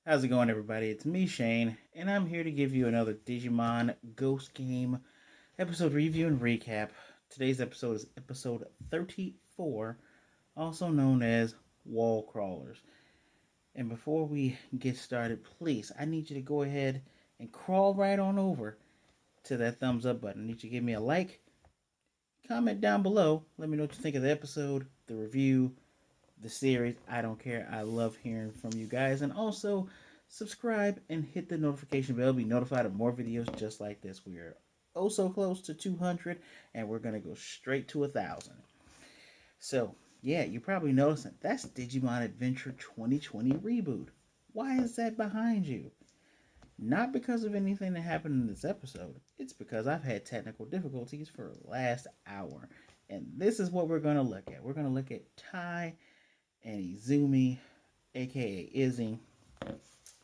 How's it going, everybody? It's me, Shane, and I'm here to give you another Digimon Ghost Game episode review and recap. Today's episode is episode 34, also known as Wall Crawlers. And before we get started, please, I need you to go ahead and crawl right on over to that thumbs up button. I need you to give me a like, comment down below. Let me know what you think of the episode, the review, the series. I don't care. I love hearing from you guys. And also, subscribe and hit the notification bell. Be notified of more videos just like this. We are oh so close to 200, and we're going to go straight to 1,000. So, yeah, you probably noticed that that's Digimon Adventure 2020 reboot. Why is that behind you? Not because of anything that happened in this episode. It's because I've had technical difficulties for the last hour. And this is what we're going to look at. We're going to look at Tai and Izumi, aka Izzy.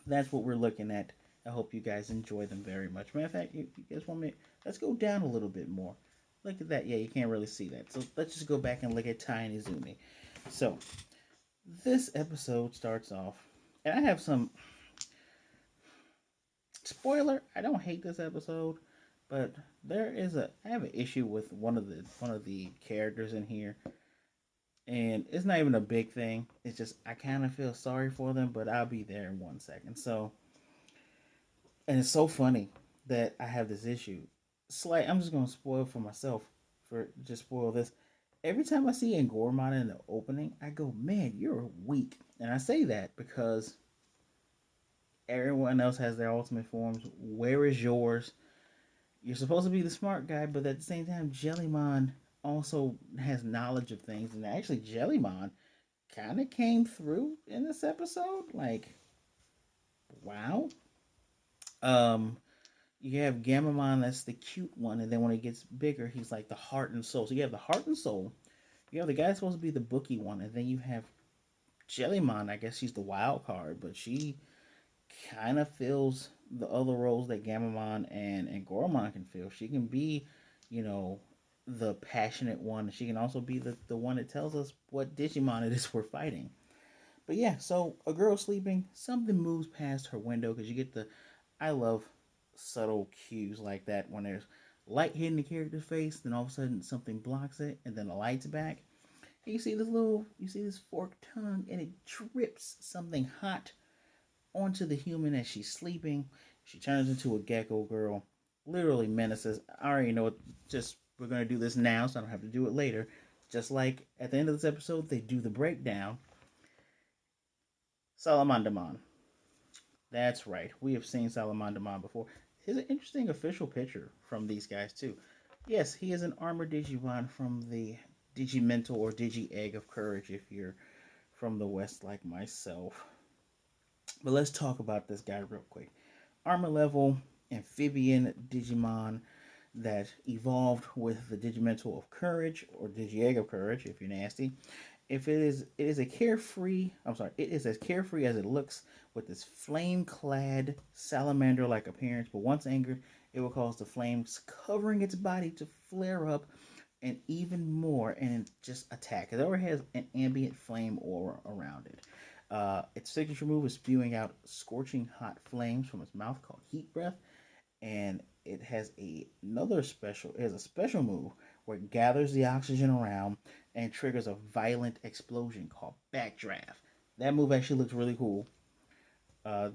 That's what we're looking at. I hope you guys enjoy them very much. Matter of fact, you guys want me? Let's go down a little bit more. Look at that. Yeah, you can't really see that. So let's just go back and look at Tai and Izumi. So this episode starts off, and I have some spoiler. I don't hate this episode, but I have an issue with one of the characters in here, and it's not even a big thing. It's just I kind of feel sorry for them, but I'll be there in 1 second. So, and it's so funny that I have this issue. I'm just gonna spoil for myself for just spoil this. Every time I see Angormon in the opening, I go, "Man, you're weak," and I say that because everyone else has their ultimate forms. Where is yours? You're supposed to be the smart guy, but at the same time, Jellymon also has knowledge of things, and actually, Jellymon kind of came through in this episode. Like, wow. Um, you have Gamamon, that's the cute one, and then when he gets bigger, he's like the heart and soul. So you have the heart and soul. You have the guy that's supposed to be the bookie one, and then you have Jellymon. I guess she's the wild card, but she kind of fills the other roles that Gamamon and Goromon can fill. She can be, you know, the passionate one. She can also be the one that tells us what Digimon it is we're fighting. But yeah, so a girl sleeping, something moves past her window because you get the. I love subtle cues like that when there's light hitting the character's face, then all of a sudden something blocks it, and then the light's back. And you see this forked tongue, and it drips something hot onto the human as she's sleeping. She turns into a gecko girl, literally menaces. I already know it. Just we're gonna do this now, so I don't have to do it later. Just like at the end of this episode, they do the breakdown. Salamandamon. That's right. We have seen Salamandamon before. Here's an interesting official picture from these guys too. Yes, he is an armored Digimon from the Digimental or Digi Egg of Courage if you're from the West like myself. But let's talk about this guy real quick. Armor level amphibian Digimon that evolved with the Digimental of Courage or Digi Egg of Courage if you're nasty. If it is a carefree. I'm sorry, it is as carefree as it looks with this flame-clad salamander-like appearance. But once angered, it will cause the flames covering its body to flare up and even more and just attack. It already has an ambient flame aura around it. Its signature move is spewing out scorching hot flames from its mouth called Heat Breath, and it has it has a special move where it gathers the oxygen around and triggers a violent explosion called Backdraft. That move actually looks really cool.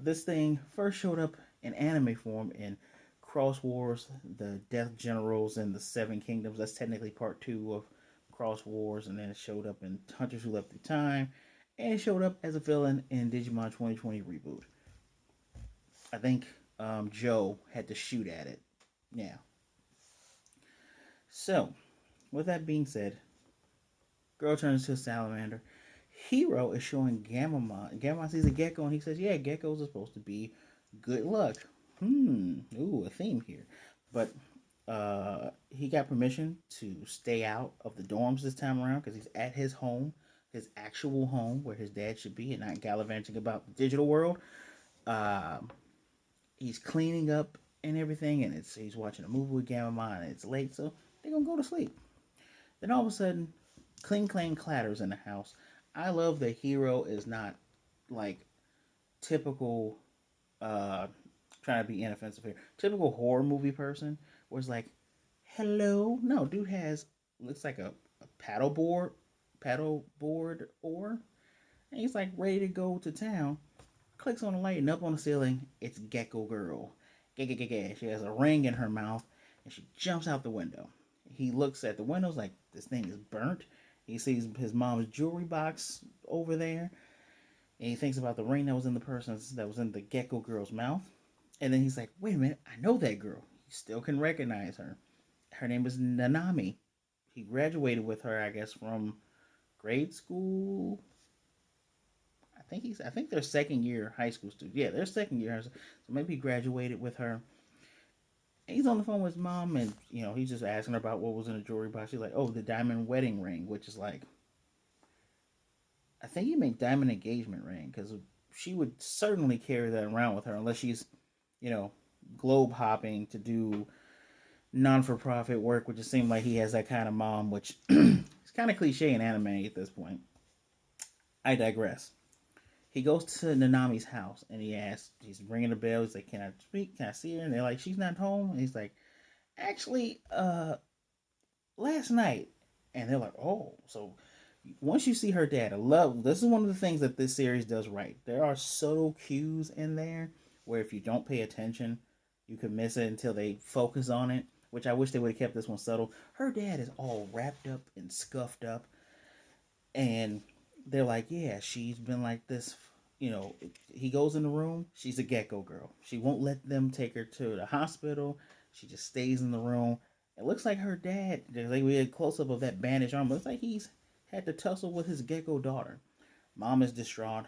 This thing first showed up in anime form in Cross Wars, the Death Generals, and the Seven Kingdoms. That's technically part two of Cross Wars, and then it showed up in Hunters Who Left Through Time, and it showed up as a villain in Digimon 2020 reboot. I think Joe had to shoot at it. Yeah. So, with that being said, girl turns to a salamander. Hiro is showing Gamamon. Gamamon sees a gecko and he says, "Yeah, geckos are supposed to be good luck." Ooh, a theme here. But he got permission to stay out of the dorms this time around because he's at his home, his actual home where his dad should be, and not gallivanting about the digital world. Um, he's cleaning up and everything, and he's watching a movie with Gamamon, and it's late, so they're gonna go to sleep. Then all of a sudden, cling clang clatters in the house. I love that Hiro is not like typical, uh, trying to be inoffensive here, typical horror movie person, where it's like, hello. No, dude has looks like a paddle board oar, and he's like ready to go to town. Clicks on the light and up on the ceiling, it's Gecko Girl. She has a ring in her mouth and she jumps out the window. He looks at the windows like this thing is burnt. He sees his mom's jewelry box over there, and he thinks about the ring that was in the Gecko Girl's mouth. And then he's like, "Wait a minute, I know that girl." He still can recognize her. Her name is Nanami. He graduated with her, I guess, from grade school. I think they're second year high school students. Yeah, they're second year. So maybe he graduated with her. And he's on the phone with his mom, and he's just asking her about what was in the jewelry box. She's like, "Oh, the diamond wedding ring," which is like, I think he meant diamond engagement ring because she would certainly carry that around with her unless she's, you know, globe hopping to do non for profit work, which it seems like he has that kind of mom, which is kind of cliche in anime at this point. I digress. He goes to Nanami's house and he's ringing the bell. He's like, "Can I speak? Can I see her?" And they're like, "She's not home." And he's like, "Actually, last night." And they're like, "Oh, so once you see her dad, I love this is one of the things that this series does right. There are subtle cues in there where if you don't pay attention, you could miss it until they focus on it. Which I wish they would have kept this one subtle. Her dad is all wrapped up and scuffed up, and they're like, "Yeah, she's been like this." He goes in the room. She's a gecko girl. She won't let them take her to the hospital. She just stays in the room. It looks like her dad. Like we had a close up of that bandaged arm. It looks like he's had to tussle with his gecko daughter. Mom is distraught.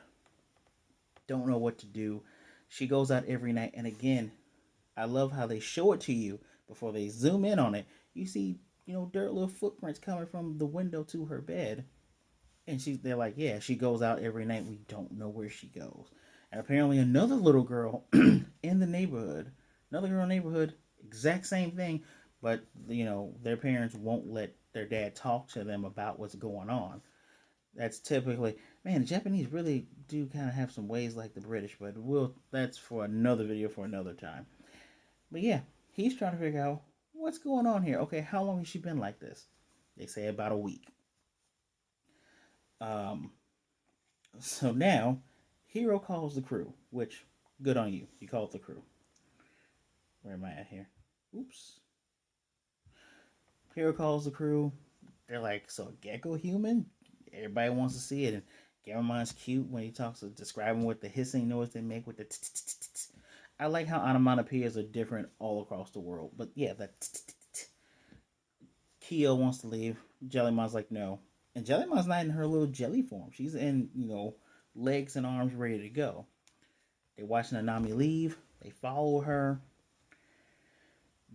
Don't know what to do. She goes out every night, and again, I love how they show it to you before they zoom in on it. You see, dirt little footprints coming from the window to her bed, and they're like, yeah, she goes out every night. We don't know where she goes. And apparently another little girl in the neighborhood, exact same thing, but their parents won't let their dad talk to them about what's going on. That's typically, man, the Japanese really do kind of have some ways like the British, but that's for another video for another time. But yeah, he's trying to figure out what's going on here. Okay, how long has she been like this? They say about a week. Um, so now, Hiro calls the crew, which, good on you. You called the crew. Where am I at here? Oops. Hiro calls the crew. They're like, "So, Gecko Human?" Everybody wants to see it. And Jellymmon's cute when he talks, describing what the hissing noise they make with the I like how onomatopoeias are different all across the world. But yeah, that Kyo wants to leave. Jellymon's like, "No." And Jellymon's not in her little jelly form. She's in, legs and arms ready to go. They're watching Nanami leave. They follow her.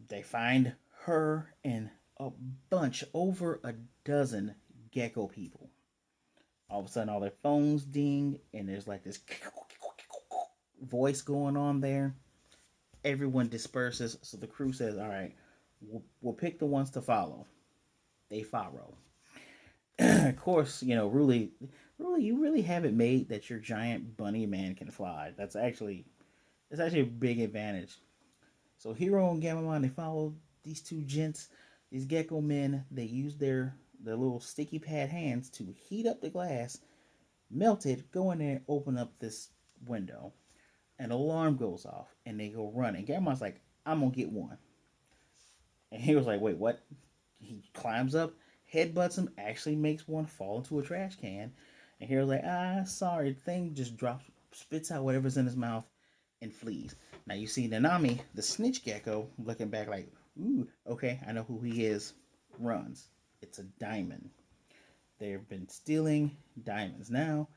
They find her and a bunch, over a dozen gecko people. All of a sudden, all their phones ding, and there's like this voice going on there. Everyone disperses, so the crew says, "All right, we'll pick the ones to follow." They follow. Of course, Ruli, you really have it made that your giant bunny man can fly. That's actually a big advantage. So Hiro and Gamamon, they follow these two gents, these gecko men. They use their little sticky pad hands to heat up the glass, melt it, go in there, open up this window. An alarm goes off, and they go running. Gamamon's like, "I'm gonna get one," and he was like, "Wait, what?" He climbs up, headbutts him, actually makes one fall into a trash can, and Hero's like, sorry, the thing just drops, spits out whatever's in his mouth, and flees. Now you see Nanami, the snitch gecko, looking back like, "Ooh, okay, I know who he is," runs. It's a diamond. They've been stealing diamonds. Now,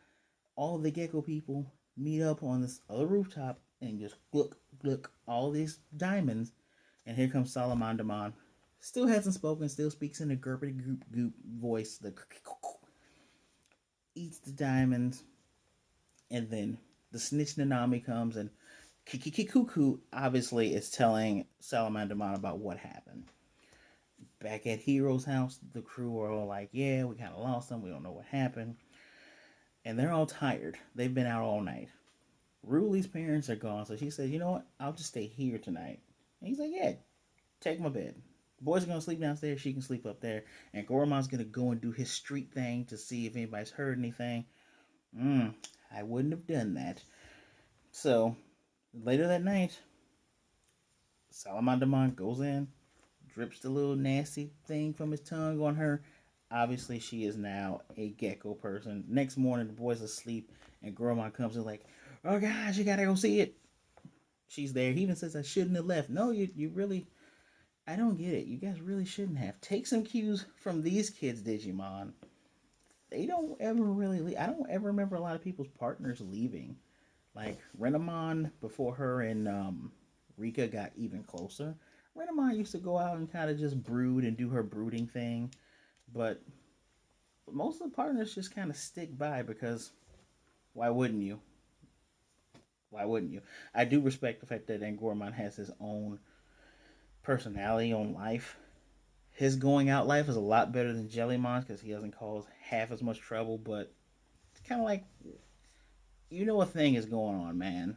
all of the gecko people meet up on this other rooftop and just look all these diamonds. And here comes Salamandamon. Still hasn't spoken, still speaks in a gurpity goop voice. The eats the diamonds, and then the snitch Nanami comes, and Kikikuku obviously is telling Salamandamon about what happened. Back at Hiro's house, the crew are all like, "Yeah, we kind of lost them. We don't know what happened." And they're all tired. They've been out all night. Ruli's parents are gone, so she said, "You know what? I'll just stay here tonight." And he's like, "Yeah, take my bed. The boys are gonna sleep downstairs. She can sleep up there, and Goromon's gonna go and do his street thing to see if anybody's heard anything." I wouldn't have done that. So later that night, Salamandamon goes in, drips the little nasty thing from his tongue on her. Obviously, she is now a gecko person. Next morning, the boys are asleep, and Goromon comes in like, "Oh gosh, you gotta go see it." She's there. He even says, "I shouldn't have left." No, you really. I don't get it. You guys really shouldn't have. Take some cues from these kids, Digimon. They don't ever really leave. I don't ever remember a lot of people's partners leaving. Like Renamon before her and Rika got even closer. Renamon used to go out and kind of just brood and do her brooding thing, but most of the partners just kind of stick by because why wouldn't you? Why wouldn't you? I do respect the fact that Angormon has his own personality on life. His going out life is a lot better than Jellymon's because he doesn't cause half as much trouble, but it's kind of like, you know, a thing is going on, man.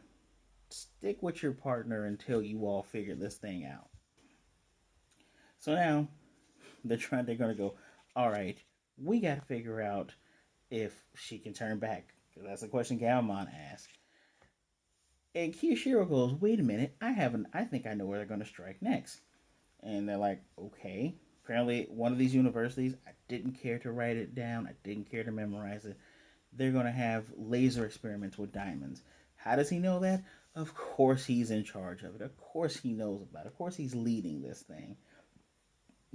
Stick with your partner until you all figure this thing out. So now they're gonna go, all right, we gotta figure out if she can turn back. That's the question Galmon asked. And Kyoshiro goes, wait a minute, I think I know where they're gonna strike next. And they're like, okay. Apparently, one of these universities, I didn't care to write it down, I didn't care to memorize it. They're gonna have laser experiments with diamonds. How does he know that? Of course, he's in charge of it. Of course, he knows about it. Of course, he's leading this thing.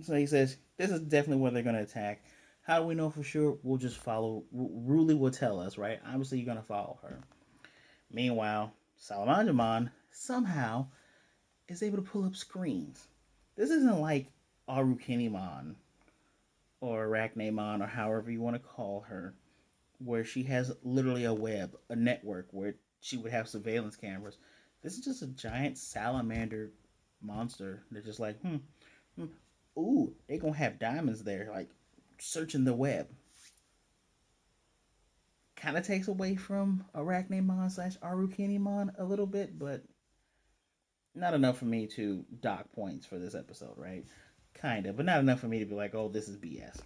So he says, this is definitely where they're going to attack. How do we know for sure? We'll just follow. Ruli will tell us, right? Obviously, you're going to follow her. Meanwhile, Salamandamon somehow is able to pull up screens. This isn't like Arukinimon or Arachnemon or however you want to call her, where she has literally a web, a network where she would have surveillance cameras. This is just a giant salamander monster. They're just like, hmm, ooh, they gonna have diamonds there, like searching the web. Kind of takes away from Arachnemon slash Arukinimon a little bit, but not enough for me to dock points for this episode, right? Kind of, but not enough for me to be like, oh, this is BS.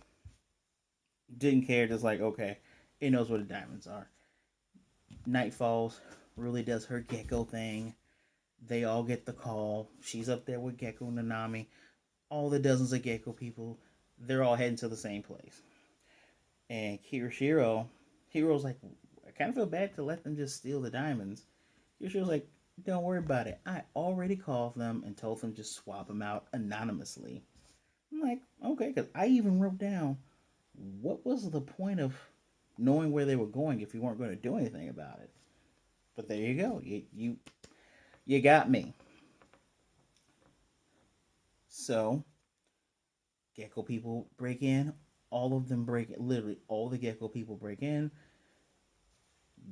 Didn't care, just like, okay, it knows where the diamonds are. Night falls, really does her gecko thing. They all get the call. She's up there with Gecko Nanami. All the dozens of gecko people, they're all heading to the same place. And Hiro's like, I kind of feel bad to let them just steal the diamonds. Kirishiro's like, don't worry about it. I already called them and told them just swap them out anonymously. I'm like, okay, because I even wrote down what was the point of knowing where they were going if you weren't going to do anything about it. But there you go. You got me. So gecko people break in. All of them break. Literally, all the gecko people break in.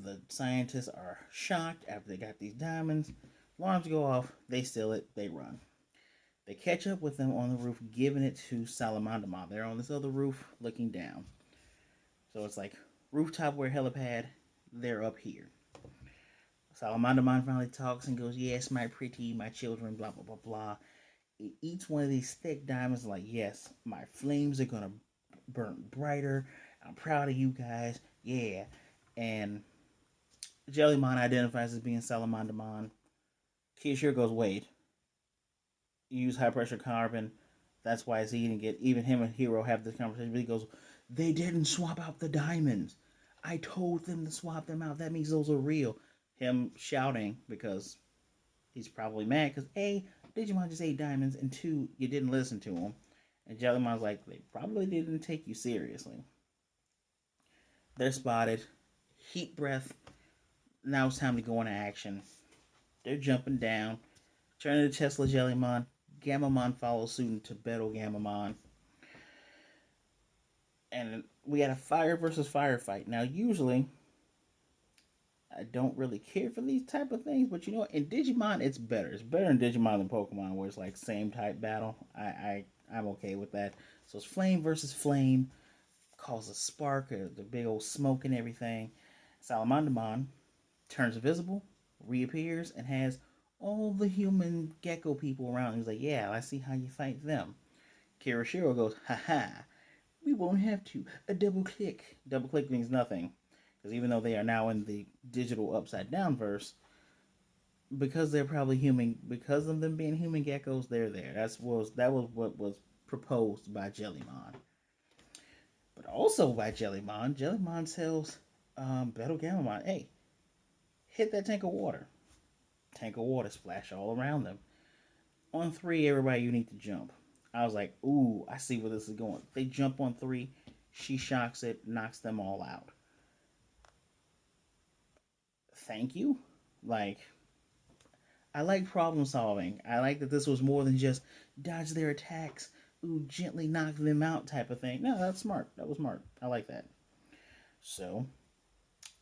The scientists are shocked after they got these diamonds. Alarms go off. They steal it. They run. They catch up with them on the roof, giving it to Salamandamon. They're on this other roof looking down. So it's like rooftop where helipad. They're up here. Salamandamon finally talks and goes, yes, my pretty, my children, blah, blah, blah, blah. Each one of these thick diamonds, like, yes, my flames are going to burn brighter. I'm proud of you guys. Yeah. And Jellymon identifies as being Salamandamon. Kishir goes, wait, you use high pressure carbon. That's why it's eating it. Even him and Hiro have this conversation. But he goes, they didn't swap out the diamonds. I told them to swap them out. That means those are real. Him shouting because he's probably mad because A, Digimon just ate diamonds, and two, you didn't listen to him. And Jellymon's like, they probably didn't take you seriously. They're spotted. Heat breath. Now it's time to go into action. They're jumping down. Turning to Tesla Jellymon. Gammamon follows suit into Beto Gammamon. And we had a fire versus fire fight. Now, usually, I don't really care for these type of things, but you know what? In Digimon, it's better. It's better in Digimon than Pokemon, where it's like same type battle. I'm okay with that. So it's flame versus flame, causes a spark, the big old smoke and everything. Salamandamon turns invisible, reappears and has all the human gecko people around. He's like, yeah, I see how you fight them. Kirishiro goes, haha, we won't have to. A double click. Double click means nothing. Because even though they are now in the digital upside down verse, because they're probably human, because of them being human geckos, they're there. That was what was proposed by Jellymon. But also by Jellymon, Jellymon tells Battle Gamamon, hey, hit that tank of water. Tank of water splash all around them. On three, everybody, you need to jump. I was like, ooh, I see where this is going. They jump on three. She shocks it, knocks them all out. Thank you. Like, I like problem solving. I like that this was more than just dodge their attacks, ooh, gently knock them out type of thing. No, that's smart. That was smart. I like that. So,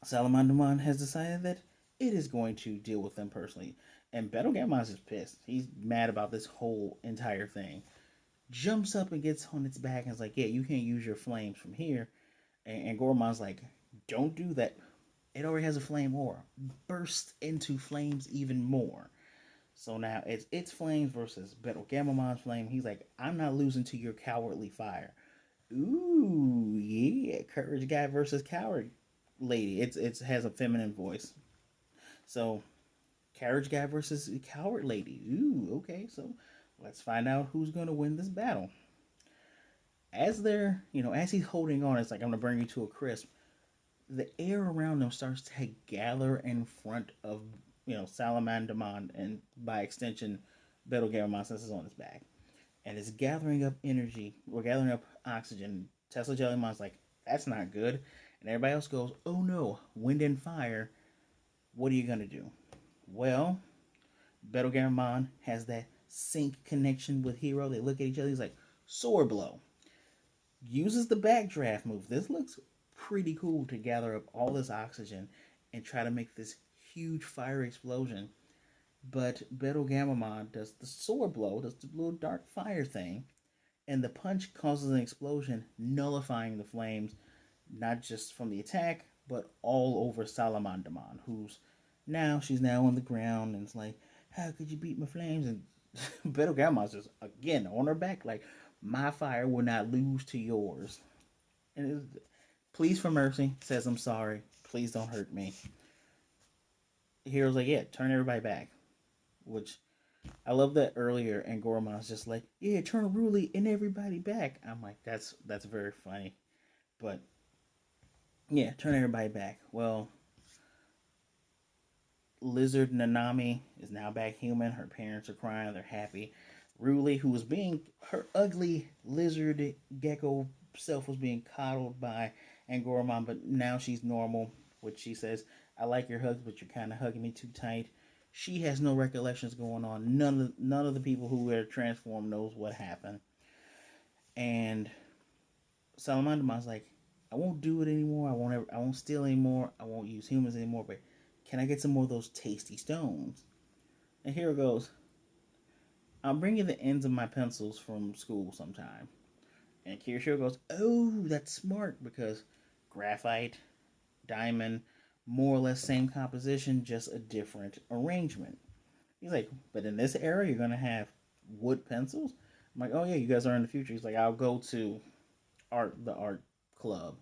Salamandamon has decided that it is going to deal with them personally. And Battlegamon is pissed. He's mad about this whole entire thing. Jumps up and gets on its back and is like, yeah, you can't use your flames from here. And Gormon's like, don't do that. It already has a flame aura. Burst into flames even more. So now it's flames versus Battlegamamon's flame. He's like, I'm not losing to your cowardly fire. Ooh, yeah, courage guy versus coward lady. It has a feminine voice. So courage guy versus coward lady. Ooh, okay. So let's find out who's gonna win this battle. As he's holding on, it's like I'm gonna bring you to a crisp. The air around them starts to gather in front of Salamandamon and by extension Betelgeuse since it's on his back. And it's gathering up energy. We're gathering up oxygen. Tesla Jellymon's like, that's not good. And everybody else goes, oh no, wind and fire. What are you gonna do? Well, Betelgeuse has that sync connection with Hiro. They look at each other. He's like, sword blow. Uses the backdraft move. This looks pretty cool to gather up all this oxygen and try to make this huge fire explosion. But Betel Gamamon does the sword blow, does the little dark fire thing, and the punch causes an explosion, nullifying the flames, not just from the attack, but all over Salamandamon, she's now on the ground, and it's like, how could you beat my flames? And Betel Gamamon's just, again, on her back, like, my fire will not lose to yours. And please for mercy, says I'm sorry. Please don't hurt me. Hero's like, yeah, turn everybody back. Which I love that earlier, and Goromon's just like, yeah, turn Ruli and everybody back. I'm like, that's very funny. But yeah, turn everybody back. Well, Lizard Nanami is now back human. Her parents are crying, they're happy. Ruli, who was being her ugly lizard gecko self was being coddled by Angoromon, but now she's normal, which she says, I like your hugs, but you're kind of hugging me too tight. She has no recollections going on. None of the people who were transformed knows what happened. And Salamandamon's like, I won't do it anymore. I won't steal anymore. I won't use humans anymore. But can I get some more of those tasty stones? And here it goes. I'll bring you the ends of my pencils from school sometime. And Kirishiro goes, oh, that's smart because graphite, diamond, more or less same composition, just a different arrangement. He's like, but in this era, you're going to have wood pencils? I'm like, oh, yeah, you guys are in the future. He's like, I'll go to the art club,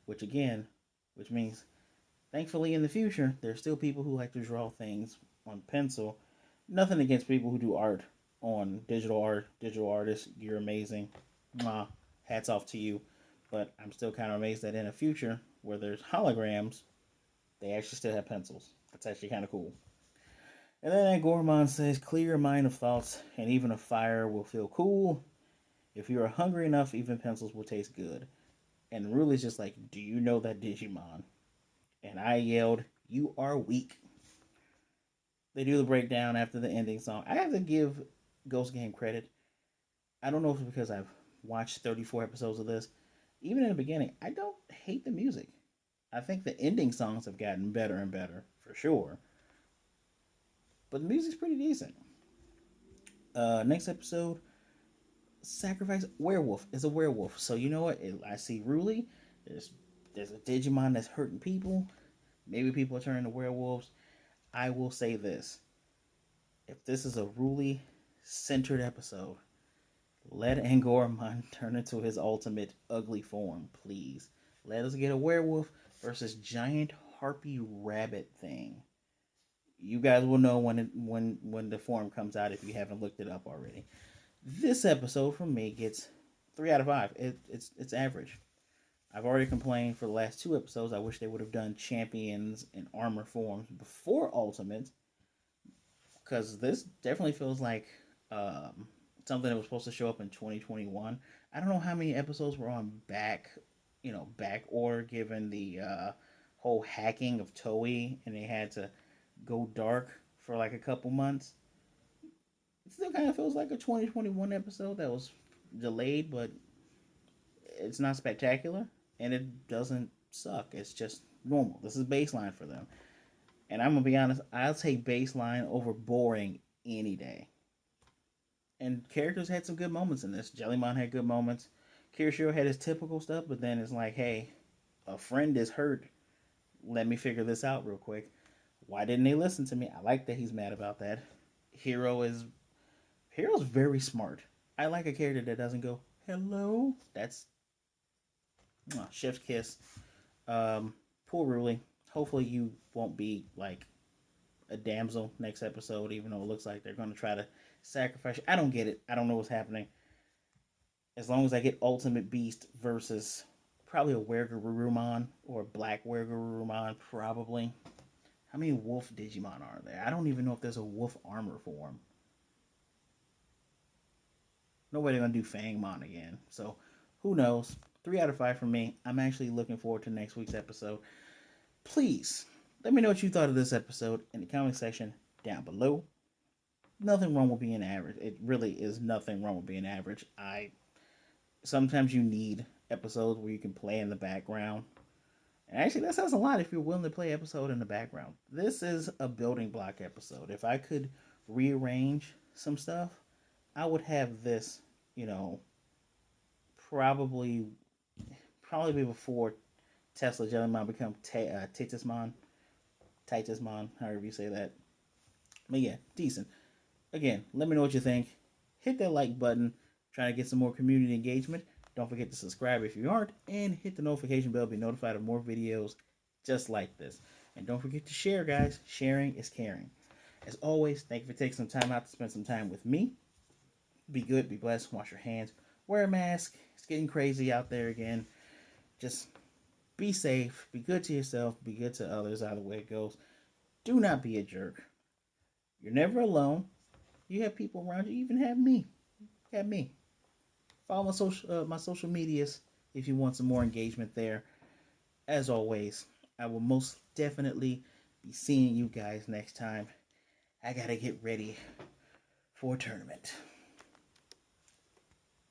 which means thankfully in the future, there's still people who like to draw things on pencil. Nothing against people who do art on digital artists. You're amazing. Mwah. Hats off to you. But I'm still kind of amazed that in a future where there's holograms, they actually still have pencils. That's actually kind of cool. And then Gormon says, clear your mind of thoughts, and even a fire will feel cool. If you are hungry enough, even pencils will taste good. And Ruli's just like, do you know that Digimon? And I yelled, you are weak. They do the breakdown after the ending song. I have to give Ghost Game credit. I don't know if it's because I've watched 34 episodes of this. Even in the beginning, I don't hate the music. I think the ending songs have gotten better and better, for sure. But the music's pretty decent. Next episode, Sacrifice Werewolf is a werewolf. So you know what? I see Ruli. There's a Digimon that's hurting people. Maybe people are turning to werewolves. I will say this: if this is a really centered episode, let Angoramon turn into his ultimate ugly form, please. Let us get a werewolf versus giant harpy rabbit thing. You guys will know when the form comes out if you haven't looked it up already. This episode from me gets 3 out of 5. It's average. I've already complained for the last 2 episodes. I wish they would have done champions and armor forms before Ultimate, because this definitely feels like something that was supposed to show up in 2021. I don't know how many episodes were on back order given the whole hacking of Toei, and they had to go dark for like a couple months. It still kind of feels like a 2021 episode that was delayed, but it's not spectacular and it doesn't suck. It's just normal. This is baseline for them. And I'm gonna be honest, I'll take baseline over boring any day. And characters had some good moments in this. Jellymon had good moments. Kirishiro had his typical stuff, but then it's like, hey, a friend is hurt. Let me figure this out real quick. Why didn't they listen to me? I like that he's mad about that. Hiro's very smart. I like a character that doesn't go hello. That's chef's kiss. Poor Ruli. Hopefully you won't be like a damsel next episode, even though it looks like they're going to try to sacrifice you. I don't get it. I don't know what's happening. As long as I get Ultimate Beast versus probably a Wergurumon or a Black Wergurumon, probably. How many wolf Digimon are there? I don't even know if there's a wolf armor form. Nobody's going to do Fangmon again. So, who knows? 3 out of 5 for me. I'm actually looking forward to next week's episode. Please, let me know what you thought of this episode in the comment section down below. Nothing wrong with being average. It really is nothing wrong with being average. Sometimes you need episodes where you can play in the background. And actually, that says a lot if you're willing to play episode in the background. This is a building block episode. If I could rearrange some stuff, I would have this, probably before Tesla Jellymon become Titusmon, however you say that. But yeah, decent. Again, let me know what you think. Hit that like button. Trying to get some more community engagement. Don't forget to subscribe if you aren't, and hit the notification bell to be notified of more videos just like this. And don't forget to share, guys. Sharing is caring. As always, thank you for taking some time out to spend some time with me. Be good, be blessed, wash your hands, wear a mask. It's getting crazy out there again. Just be safe, be good to yourself, be good to others, either way it goes. Do not be a jerk. You're never alone. You have people around you. You even have me. You have me. Follow my social medias if you want some more engagement there. As always, I will most definitely be seeing you guys next time. I gotta get ready for a tournament.